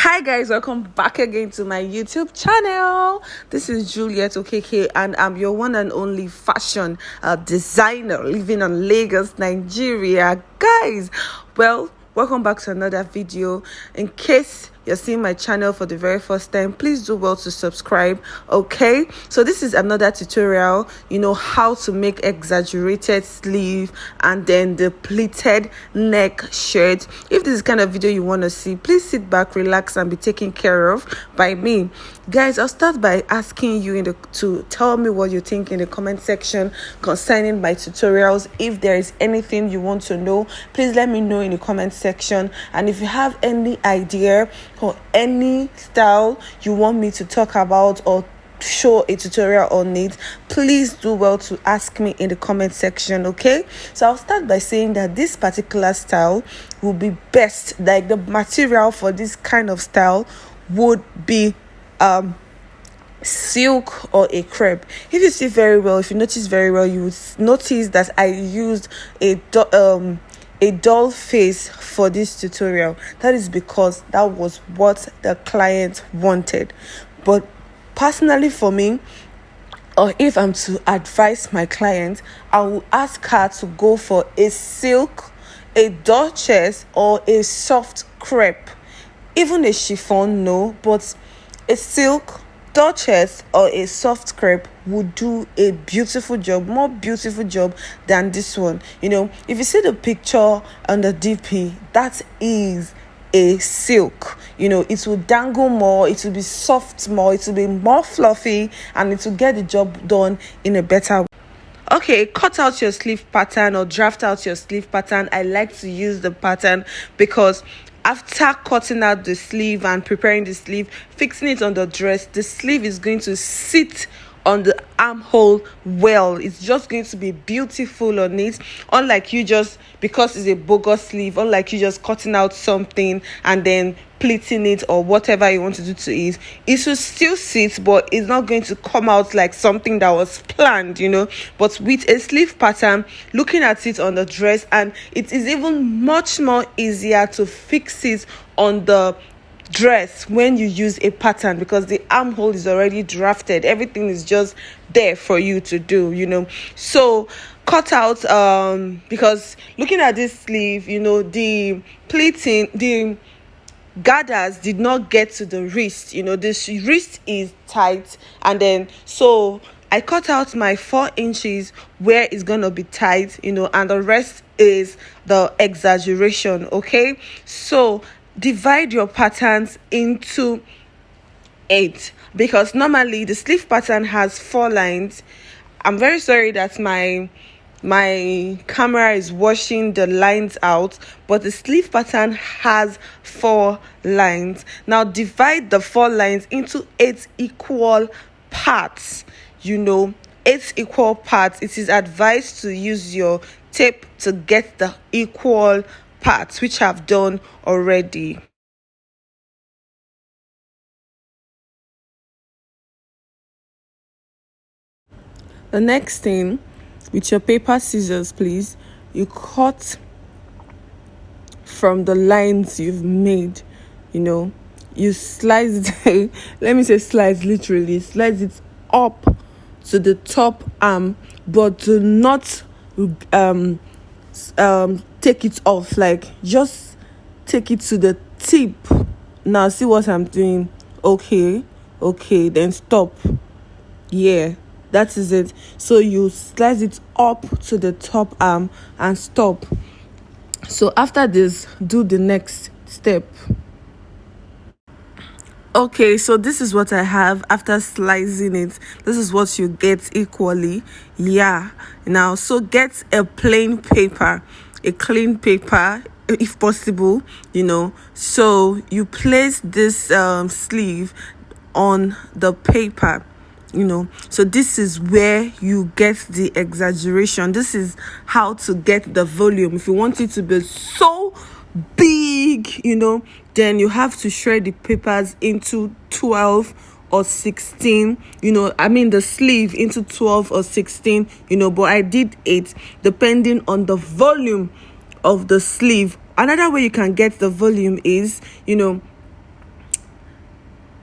Hi guys, welcome back again to my YouTube channel. This is Juliet Okeke and I'm your one and only fashion designer living in Lagos, Nigeria. Guys, well, welcome back to another video. In case you're seeing my channel for the very first time, please do well to subscribe. Okay, so this is another tutorial, how to make exaggerated sleeve and then the pleated neck shirt. If this is the kind of video you want to see, please sit back, relax, and be taken care of by me. Guys, I'll start by asking you to tell me what you think in the comment section concerning my tutorials. If there is anything you want to know, please let me know in the comment section. And if you have any idea or any style you want me to talk about or show a tutorial on it, please do well to ask me in the comment section. Okay, so I'll start by saying that this particular style will be best, like the material for this kind of style would be silk or a crepe. If you see very well, if you notice very well, you would notice that I used a doll face for this tutorial. That is because that was what the client wanted. But personally for me, or if I'm to advise my client, I will ask her to go for a silk, a duchess, or a soft crepe. Even a chiffon, no, but a silk, duchess, or a soft crepe would do a beautiful job, more beautiful job than this one. If you see the picture on the DP, that is a silk. It will dangle more, it will be soft more, it will be more fluffy, and it will get the job done in a better way. Okay, cut out your sleeve pattern or draft out your sleeve pattern. I like to use the pattern because after cutting out the sleeve and preparing the sleeve, fixing it on the dress, the sleeve is going to sit on the armhole well. It's just going to be beautiful on it, unlike you just, because it's a bogus sleeve, unlike you just cutting out something and then pleating it or whatever you want to do to it. It will still sit, but it's not going to come out like something that was planned, but with a sleeve pattern, looking at it on the dress, and it is even much more easier to fix it on the dress when you use a pattern, because the armhole is already drafted, everything is just there for you to do. So cut out because looking at this sleeve, the pleating, the gathers did not get to the wrist. This wrist is tight, and then so I cut out my 4 inches where it's gonna be tight, and the rest is the exaggeration. Okay, so divide your patterns into 8, because normally the sleeve pattern has 4 lines. I'm very sorry that my camera is washing the lines out, but the sleeve pattern has 4 lines. Now divide the 4 lines into 8 equal parts. 8 equal parts. It is advised to use your tape to get the equal parts, which I've done already. The next thing, with your paper scissors, please, you cut from the lines you've made. You slice it let me say slice, literally slice it up to the top arm, but do not take it off, like just take it to the tip. Now see what I'm doing. Okay, then stop. Yeah, that is it. So you slice it up to the top arm and stop. So after this, do the next step. Okay, so this is what I have after slicing it. This is what you get equally. Yeah, now so get a plain paper, a clean paper if possible. So you place this sleeve on the paper. So this is where you get the exaggeration. This is how to get the volume. If you want it to be so big, then you have to shred the papers into 12 or 16, the sleeve into 12 or 16, but I did 8 depending on the volume of the sleeve. Another way you can get the volume is,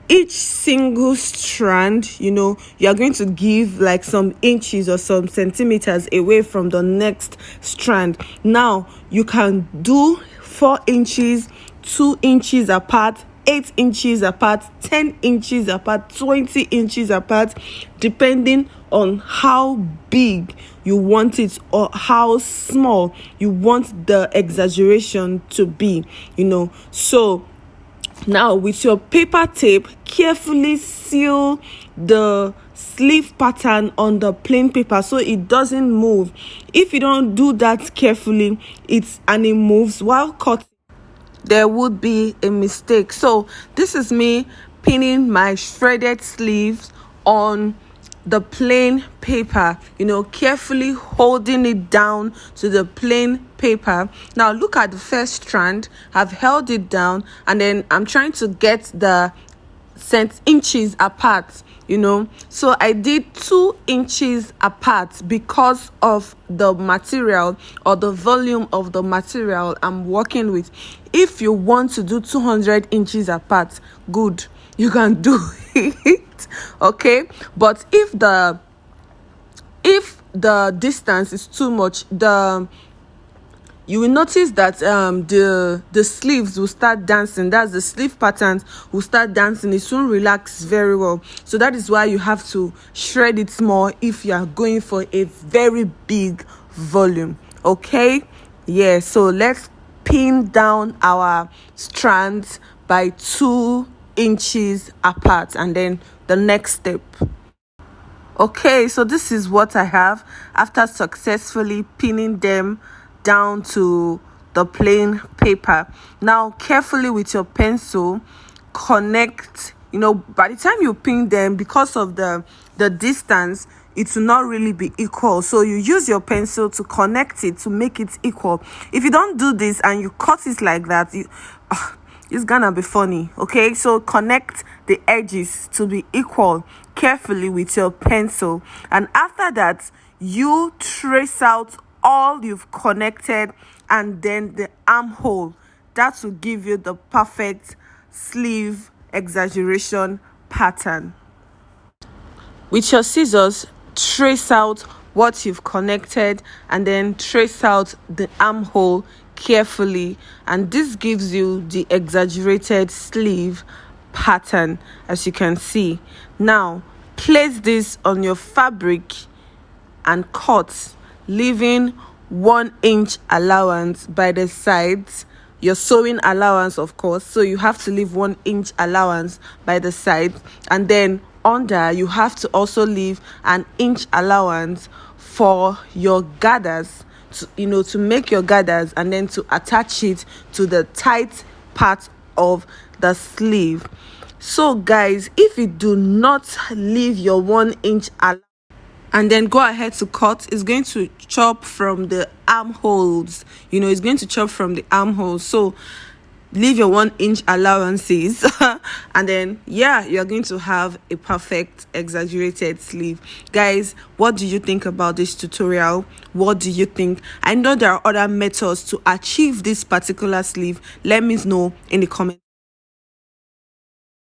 each single strand, you are going to give like some inches or some centimeters away from the next strand. Now you can do 4 inches, 2 inches apart, 8 inches apart, 10 inches apart, 20 inches apart, depending on how big you want it or how small you want the exaggeration to be. So now with your paper tape, carefully seal the sleeve pattern on the plain paper so it doesn't move. If you don't do that carefully, it moves while cutting, there would be a mistake. So this is me pinning my shredded sleeves on the plain paper, carefully holding it down to the plain paper. Now look at the first strand. I've held it down and then I'm trying to get the inches apart, so I did 2 inches apart because of the material or the volume of the material I'm working with. If you want to do 200 inches apart, good, you can do it, okay? But if the distance is too much, you will notice that the sleeves will start dancing. That's the sleeve patterns will start dancing. It won't relax very well. So that is why you have to shred it more if you are going for a very big volume. Okay? Yeah, so let's pin down our strands by 2 inches apart, and then the next step. Okay, so this is what I have after successfully pinning them down to the plain paper. Now carefully with your pencil connect, by the time you pin them, because of the distance, it will not really be equal. So you use your pencil to connect it to make it equal. If you don't do this and you cut it like that, it's gonna be funny. Okay, so connect the edges to be equal carefully with your pencil, and after that you trace out all you've connected and then the armhole. That will give you the perfect sleeve exaggeration pattern. With your scissors, trace out what you've connected and then trace out the armhole carefully, and this gives you the exaggerated sleeve pattern, as you can see. Now place this on your fabric and cut, leaving 1 inch allowance by the sides. Your sewing allowance, of course, so you have to leave 1 inch allowance by the sides, and then under you have to also leave 1 inch allowance for your gathers, to make your gathers and then to attach it to the tight part of the sleeve. So guys, if you do not leave your 1 inch allowance and then go ahead to cut, it's going to chop from the armholes. It's going to chop from the armholes. So leave your 1 inch allowances and then you're going to have a perfect exaggerated sleeve. Guys, what do you think about this tutorial? What do you think? I know there are other methods to achieve this particular sleeve. Let me know in the comments.